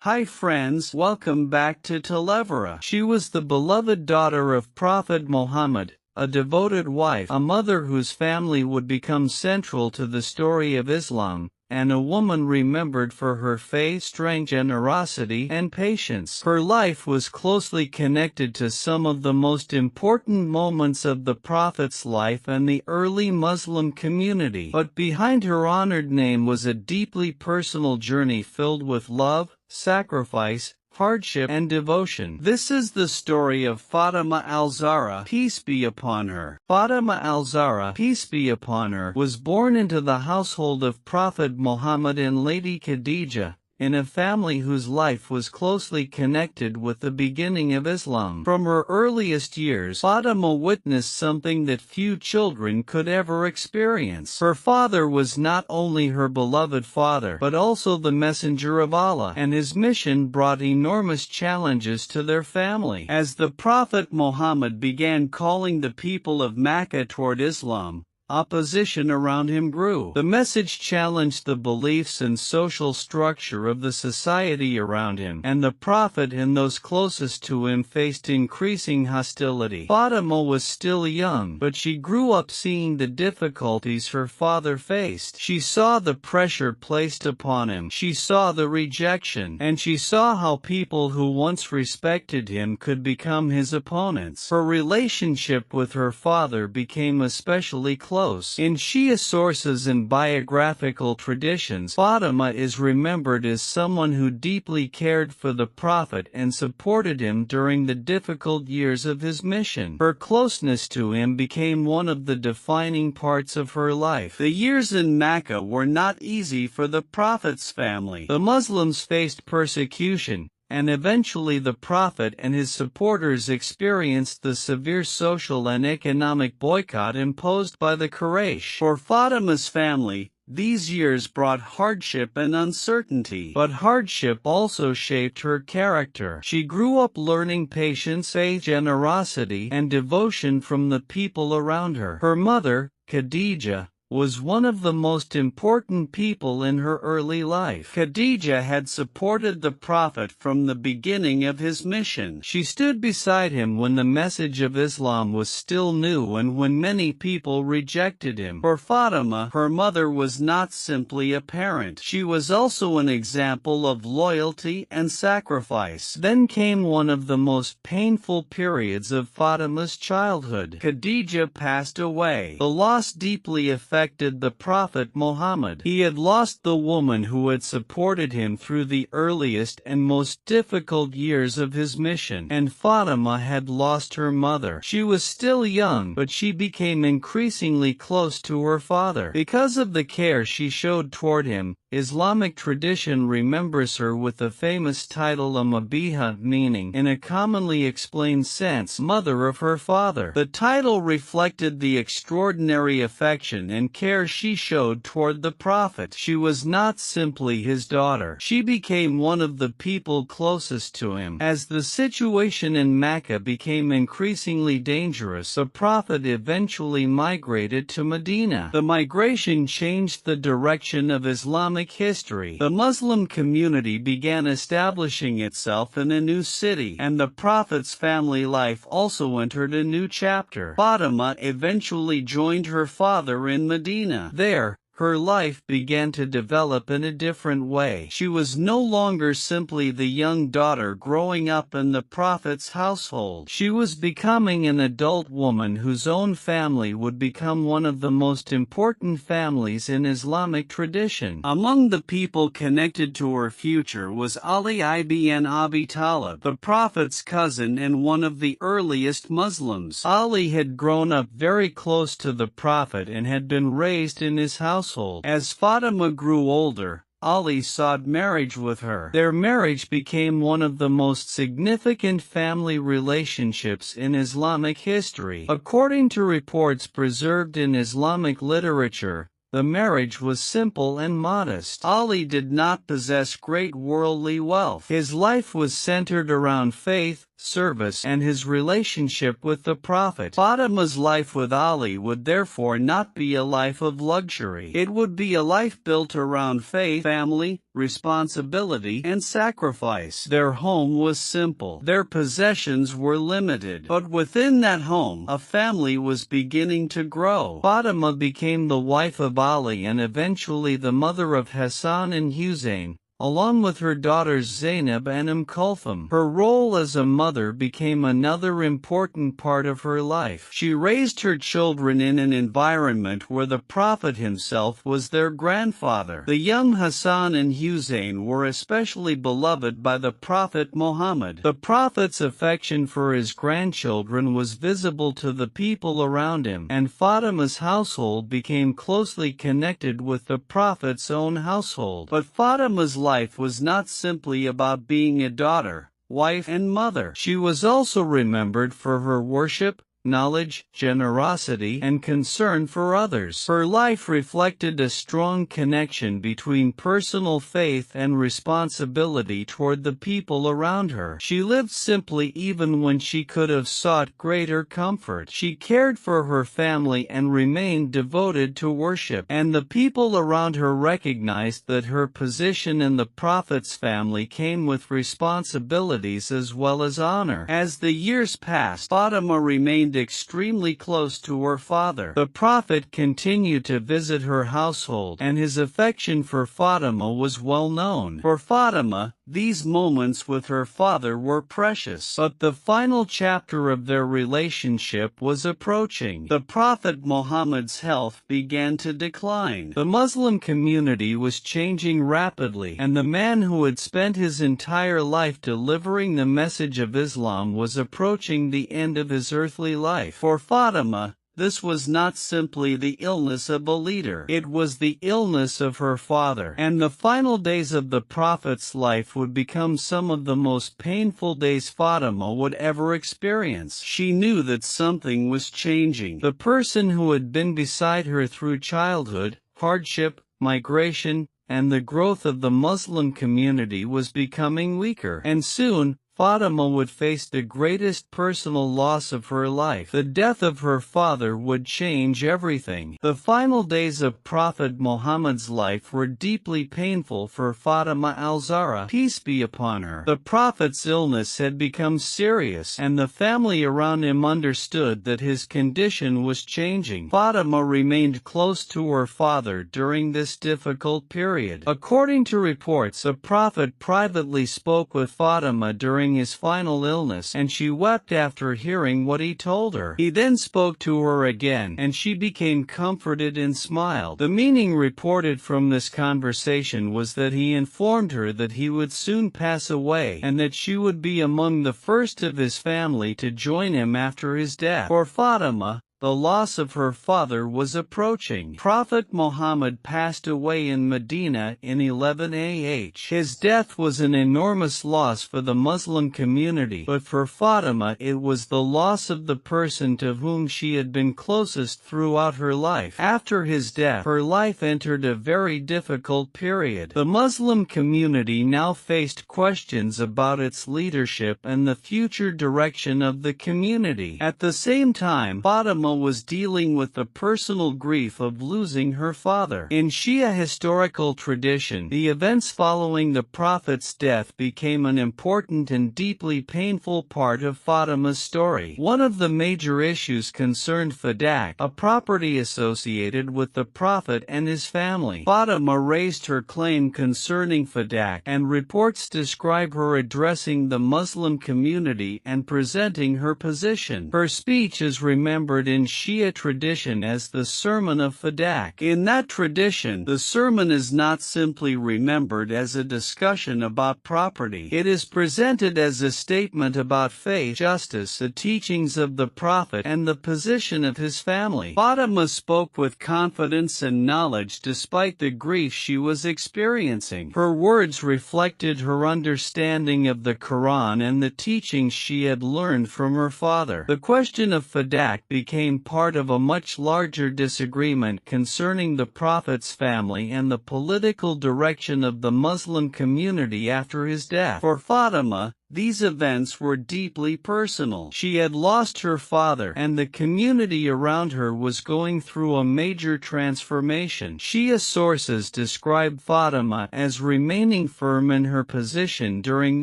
Hi friends, welcome back to Talevora. She was the beloved daughter of Prophet Muhammad, a devoted wife, a mother whose family would become central to the story of Islam, and a woman remembered for her faith, strength, generosity, and patience. Her life was closely connected to some of the most important moments of the Prophet's life and the early Muslim community. But behind her honored name was a deeply personal journey filled with love, sacrifice, hardship, and devotion. This is the story of Fatimah al-Zahra, peace be upon her. Fatimah al-Zahra, peace be upon her, was born into the household of Prophet Muhammad and Lady Khadijah, in a family whose life was closely connected with the beginning of Islam. From her earliest years, Fatimah witnessed something that few children could ever experience. Her father was not only her beloved father, but also the messenger of Allah, and his mission brought enormous challenges to their family. As the Prophet Muhammad began calling the people of Makkah toward Islam, opposition around him grew. The message challenged the beliefs and social structure of the society around him, and the Prophet and those closest to him faced increasing hostility. Fatimah was still young, but she grew up seeing the difficulties her father faced. She saw the pressure placed upon him, she saw the rejection, and she saw how people who once respected him could become his opponents. Her relationship with her father became especially close. In Shia sources and biographical traditions, Fatimah is remembered as someone who deeply cared for the Prophet and supported him during the difficult years of his mission. Her closeness to him became one of the defining parts of her life. The years in Makkah were not easy for the Prophet's family. The Muslims faced persecution, and eventually the Prophet and his supporters experienced the severe social and economic boycott imposed by the Quraysh. For Fatimah's family, these years brought hardship and uncertainty, but hardship also shaped her character. She grew up learning patience, faith, generosity, and devotion from the people around her. Her mother, Khadijah, was one of the most important people in her early life. Khadijah had supported the Prophet from the beginning of his mission. She stood beside him when the message of Islam was still new and when many people rejected him. For Fatimah, her mother was not simply a parent. She was also an example of loyalty and sacrifice. Then came one of the most painful periods of Fatimah's childhood. Khadijah passed away. The loss deeply affected the Prophet Muhammad. He had lost the woman who had supported him through the earliest and most difficult years of his mission, and Fatimah had lost her mother. She was still young, but she became increasingly close to her father. Because of the care she showed toward him, Islamic tradition remembers her with the famous title Abiha, meaning, in a commonly explained sense, mother of her father. The title reflected the extraordinary affection and care she showed toward the Prophet. She was not simply his daughter. She became one of the people closest to him. As the situation in Makkah became increasingly dangerous, the Prophet eventually migrated to Medina. The migration changed the direction of Islamic history. The Muslim community began establishing itself in a new city, and the Prophet's family life also entered a new chapter. Fatimah eventually joined her father in Medina. There, her life began to develop in a different way. She was no longer simply the young daughter growing up in the Prophet's household. She was becoming an adult woman whose own family would become one of the most important families in Islamic tradition. Among the people connected to her future was Ali ibn Abi Talib, the Prophet's cousin and one of the earliest Muslims. Ali had grown up very close to the Prophet and had been raised in his household. As Fatimah grew older, Ali sought marriage with her. Their marriage became one of the most significant family relationships in Islamic history. According to reports preserved in Islamic literature, the marriage was simple and modest. Ali did not possess great worldly wealth. His life was centered around faith, service, and his relationship with the Prophet. Fatimah's life with Ali would therefore not be a life of luxury. It would be a life built around faith, family, responsibility, and sacrifice. Their home was simple. Their possessions were limited. But within that home, a family was beginning to grow. Fatimah became the wife of Ali and eventually the mother of Hasan and Husayn, along with her daughters Zainab and Kulthum. Her role as a mother became another important part of her life. She raised her children in an environment where the Prophet himself was their grandfather. The young Hasan and Husayn were especially beloved by the Prophet Muhammad. The Prophet's affection for his grandchildren was visible to the people around him, and Fatimah's household became closely connected with the Prophet's own household. But Fatimah's life was not simply about being a daughter, wife, and mother. She was also remembered for her worship, knowledge, generosity, and concern for others. Her life reflected a strong connection between personal faith and responsibility toward the people around her. She lived simply even when she could have sought greater comfort. She cared for her family and remained devoted to worship, and the people around her recognized that her position in the Prophet's family came with responsibilities as well as honor. As the years passed, Fatimah remained extremely close to her father. The Prophet continued to visit her household, and his affection for Fatimah was well known. For Fatimah, these moments with her father were precious. But the final chapter of their relationship was approaching. The Prophet Muhammad's health began to decline. The Muslim community was changing rapidly, and the man who had spent his entire life delivering the message of Islam was approaching the end of his earthly life. For Fatimah, this was not simply the illness of a leader. It was the illness of her father. And the final days of the Prophet's life would become some of the most painful days Fatimah would ever experience. She knew that something was changing. The person who had been beside her through childhood, hardship, migration, and the growth of the Muslim community was becoming weaker. And soon, Fatimah would face the greatest personal loss of her life. The death of her father would change everything. The final days of Prophet Muhammad's life were deeply painful for Fatimah al-Zahra, peace be upon her. The Prophet's illness had become serious, and the family around him understood that his condition was changing. Fatimah remained close to her father during this difficult period. According to reports, the Prophet privately spoke with Fatimah during his final illness, and she wept after hearing what he told her. He then spoke to her again, and she became comforted and smiled. The meaning reported from this conversation was that he informed her that he would soon pass away, and that she would be among the first of his family to join him after his death. For Fatimah, the loss of her father was approaching. Prophet Muhammad passed away in Medina in 11 AH. His death was an enormous loss for the Muslim community, but for Fatimah it was the loss of the person to whom she had been closest throughout her life. After his death, her life entered a very difficult period. The Muslim community now faced questions about its leadership and the future direction of the community. At the same time, Fatimah was dealing with the personal grief of losing her father. In Shia historical tradition, the events following the Prophet's death became an important and deeply painful part of Fatimah's story. One of the major issues concerned fadak, a property associated with the Prophet and his family. Fatimah raised her claim concerning fadak, and reports describe her addressing the Muslim community and presenting her position. Her speech is remembered in Shia tradition as the Sermon of Fadak. In that tradition, the sermon is not simply remembered as a discussion about property. It is presented as a statement about faith, justice, the teachings of the Prophet, and the position of his family. Fatimah spoke with confidence and knowledge despite the grief she was experiencing. Her words reflected her understanding of the Quran and the teachings she had learned from her father. The question of fadak became part of a much larger disagreement concerning the Prophet's family and the political direction of the Muslim community after his death. For Fatimah, These events were deeply personal. She had lost her father, and the community around her was going through a major transformation. Shia sources describe Fatima as remaining firm in her position during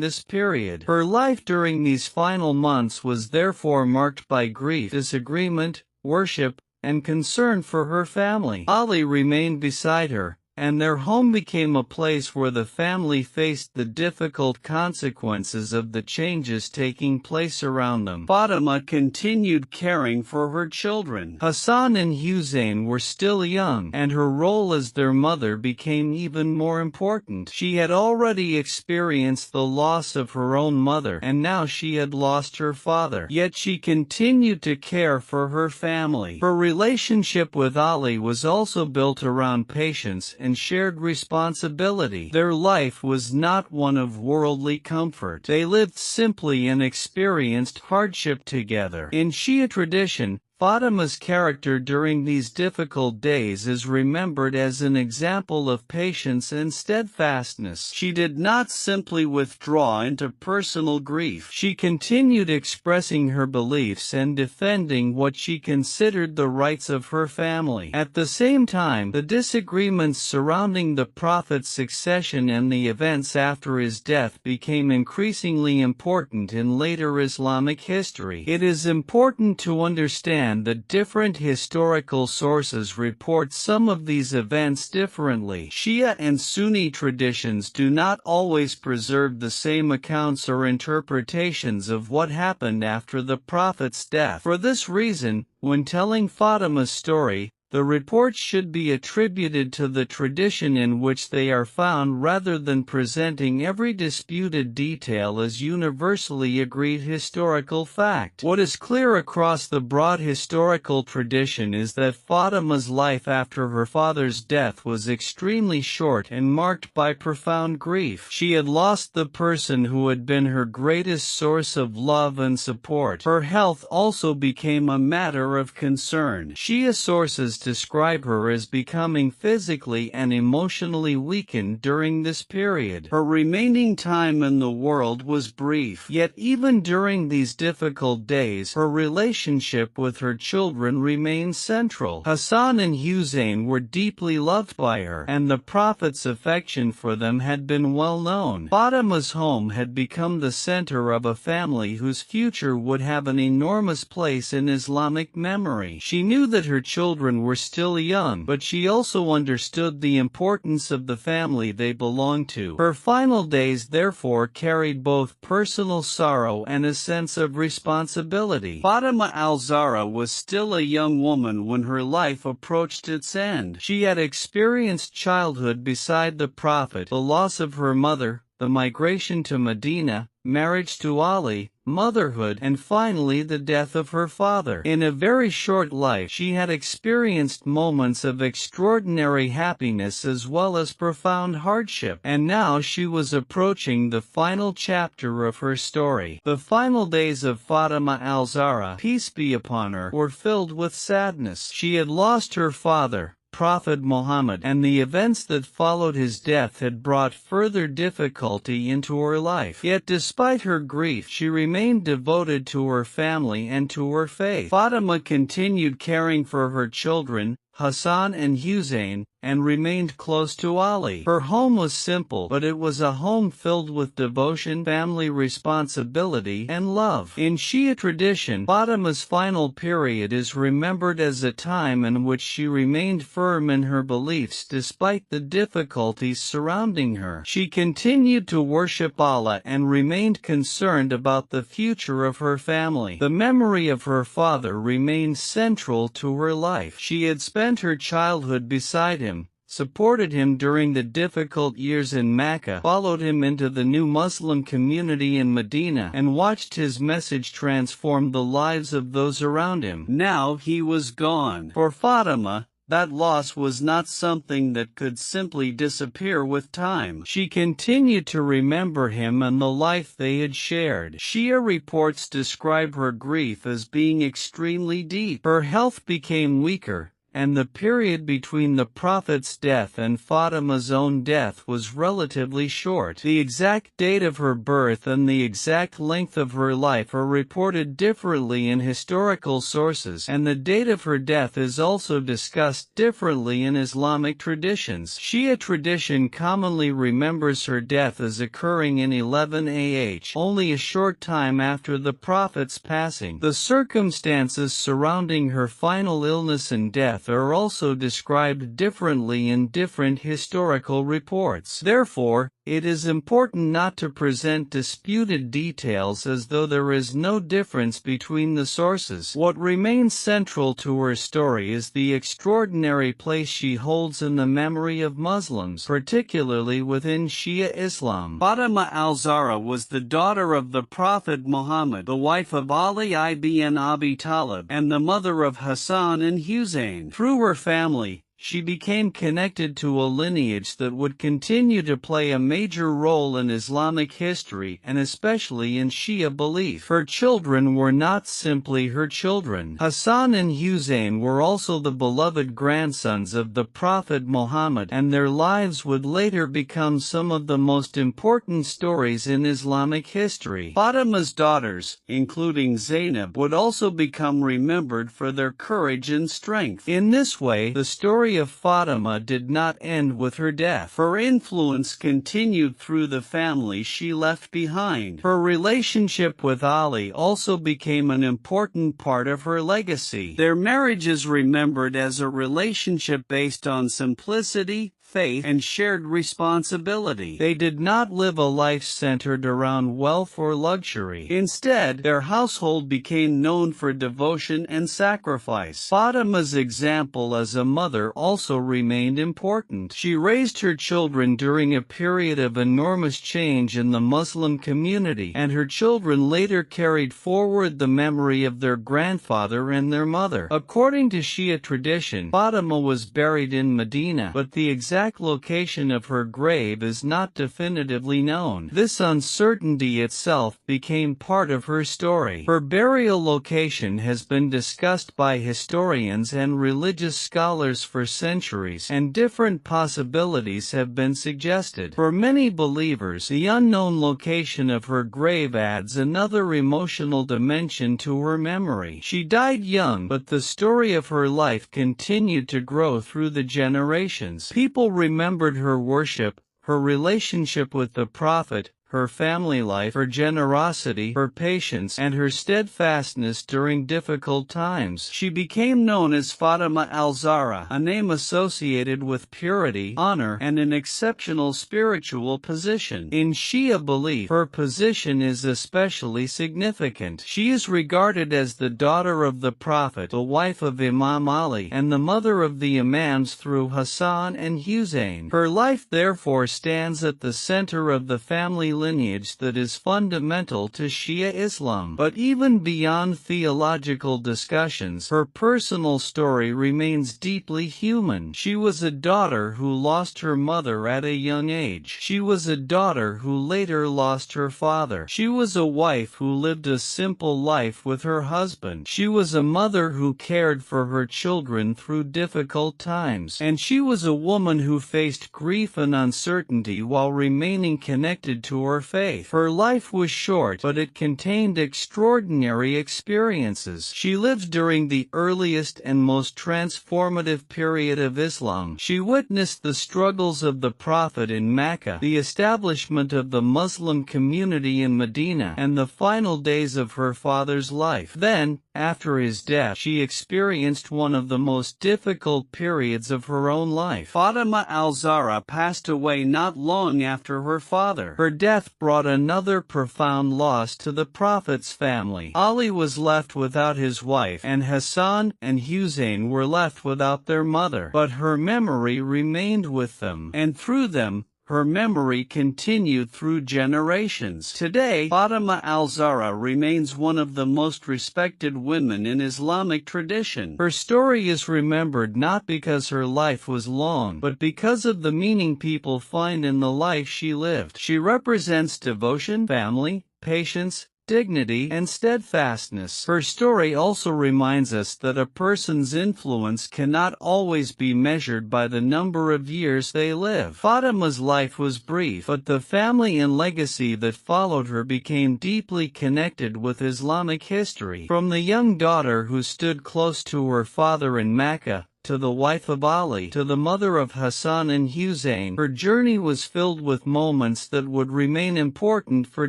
this period. Her life during these final months was therefore marked by grief, disagreement, worship, and concern for her family. Ali remained beside her, and their home became a place where the family faced the difficult consequences of the changes taking place around them. Fatima continued caring for her children. Hasan and Husayn were still young, and her role as their mother became even more important. She had already experienced the loss of her own mother, and now she had lost her father. Yet she continued to care for her family. Her relationship with Ali was also built around patience and shared responsibility. Their life was not one of worldly comfort. They lived simply and experienced hardship together. In Shia tradition, Fatima's character during these difficult days is remembered as an example of patience and steadfastness. She did not simply withdraw into personal grief. She continued expressing her beliefs and defending what she considered the rights of her family. At the same time, the disagreements surrounding the Prophet's succession and the events after his death became increasingly important in later Islamic history. It is important to understand that different historical sources report some of these events differently. Shia and Sunni traditions do not always preserve the same accounts or interpretations of what happened after the Prophet's death. For this reason, when telling Fatima's story, the reports should be attributed to the tradition in which they are found rather than presenting every disputed detail as universally agreed historical fact. What is clear across the broad historical tradition is that Fatima's life after her father's death was extremely short and marked by profound grief. She had lost the person who had been her greatest source of love and support. Her health also became a matter of concern. Shia sources describe her as becoming physically and emotionally weakened during this period. Her remaining time in the world was brief. Yet even during these difficult days, her relationship with her children remained central. Hasan and Husayn were deeply loved by her, and the Prophet's affection for them had been well known. Fatima's home had become the center of a family whose future would have an enormous place in Islamic memory. She knew that her children were still young, but she also understood the importance of the family they belonged to. Her final days therefore carried both personal sorrow and a sense of responsibility. Fatimah al-Zahra was still a young woman when her life approached its end. She had experienced childhood beside the Prophet, the loss of her mother, the migration to Medina, marriage to Ali, motherhood, and finally the death of her father. In a very short life, she had experienced moments of extraordinary happiness as well as profound hardship, and now she was approaching the final chapter of her story. The final days of Fatimah al-Zahra, peace be upon her, were filled with sadness. She had lost her father, Prophet Muhammad, and the events that followed his death had brought further difficulty into her life. Yet despite her grief, she remained devoted to her family and to her faith. Fatima continued caring for her children, Hasan and Husayn, and remained close to Ali. Her home was simple, but it was a home filled with devotion, family responsibility, and love. In Shia tradition, Fatima's final period is remembered as a time in which she remained firm in her beliefs despite the difficulties surrounding her. She continued to worship Allah and remained concerned about the future of her family. The memory of her father remained central to her life. She had spent her childhood beside him, supported him during the difficult years in Makkah, followed him into the new Muslim community in Medina, and watched his message transform the lives of those around him. Now he was gone. For Fatima, that loss was not something that could simply disappear with time. She continued to remember him and the life they had shared. Shia reports describe her grief as being extremely deep. Her health became weaker, and the period between the Prophet's death and Fatima's own death was relatively short. The exact date of her birth and the exact length of her life are reported differently in historical sources, and the date of her death is also discussed differently in Islamic traditions. Shia tradition commonly remembers her death as occurring in 11 AH, only a short time after the Prophet's passing. The circumstances surrounding her final illness and death are also described differently in different historical reports. Therefore, it is important not to present disputed details as though there is no difference between the sources. What remains central to her story is the extraordinary place she holds in the memory of Muslims, particularly within Shia Islam. Fatimah al-Zahra was the daughter of the Prophet Muhammad, the wife of Ali ibn Abi Talib, and the mother of Hasan and Husayn. Through her family, she became connected to a lineage that would continue to play a major role in Islamic history and especially in Shia belief. Her children were not simply her children. Hasan and Husayn were also the beloved grandsons of the Prophet Muhammad, and their lives would later become some of the most important stories in Islamic history. Fatimah's daughters, including Zainab, would also become remembered for their courage and strength. In this way, the story of Fatimah did not end with her death. Her influence continued through the family she left behind. Her relationship with Ali also became an important part of her legacy. Their marriage is remembered as a relationship based on simplicity, faith, and shared responsibility. They did not live a life centered around wealth or luxury. Instead, their household became known for devotion and sacrifice. Fatimah's example as a mother also remained important. She raised her children during a period of enormous change in the Muslim community, and her children later carried forward the memory of their grandfather and their mother. According to Shia tradition, Fatimah was buried in Medina, but the exact location of her grave is not definitively known. This uncertainty itself became part of her story. Her burial location has been discussed by historians and religious scholars for centuries, and different possibilities have been suggested. For many believers, the unknown location of her grave adds another emotional dimension to her memory. She died young, but the story of her life continued to grow through the generations. People remembered her worship, her relationship with the Prophet, her family life, her generosity, her patience, and her steadfastness during difficult times. She became known as Fatimah al-Zahra, a name associated with purity, honor, and an exceptional spiritual position. In Shia belief, her position is especially significant. She is regarded as the daughter of the Prophet, the wife of Imam Ali, and the mother of the Imams through Hasan and Husayn. Her life therefore stands at the center of the family lineage that is fundamental to Shia Islam. But even beyond theological discussions, her personal story remains deeply human. She was a daughter who lost her mother at a young age. She was a daughter who later lost her father. She was a wife who lived a simple life with her husband. She was a mother who cared for her children through difficult times. And she was a woman who faced grief and uncertainty while remaining connected to her faith. Her life was short, but it contained extraordinary experiences. She lived during the earliest and most transformative period of Islam. She witnessed the struggles of the Prophet in Makkah, the establishment of the Muslim community in Medina, and the final days of her father's life. Then, after his death, she experienced one of the most difficult periods of her own life. Fatimah al-Zahra passed away not long after her father. Her death brought another profound loss to the Prophet's family. Ali was left without his wife, and Hasan and Husayn were left without their mother. But her memory remained with them, and through them, her memory continued through generations. Today, Fatimah al-Zahra remains one of the most respected women in Islamic tradition. Her story is remembered not because her life was long, but because of the meaning people find in the life she lived. She represents devotion, family, patience, dignity, and steadfastness. Her story also reminds us that a person's influence cannot always be measured by the number of years they live. Fatimah's life was brief, but the family and legacy that followed her became deeply connected with Islamic history. From the young daughter who stood close to her father in Makkah, to the wife of Ali, to the mother of Hasan and Husayn, her journey was filled with moments that would remain important for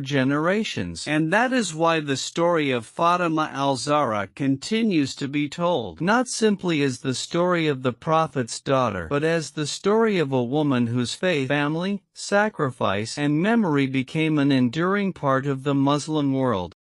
generations. And that is why the story of Fatimah al-Zahra continues to be told, not simply as the story of the Prophet's daughter, but as the story of a woman whose faith, family, sacrifice, and memory became an enduring part of the Muslim world.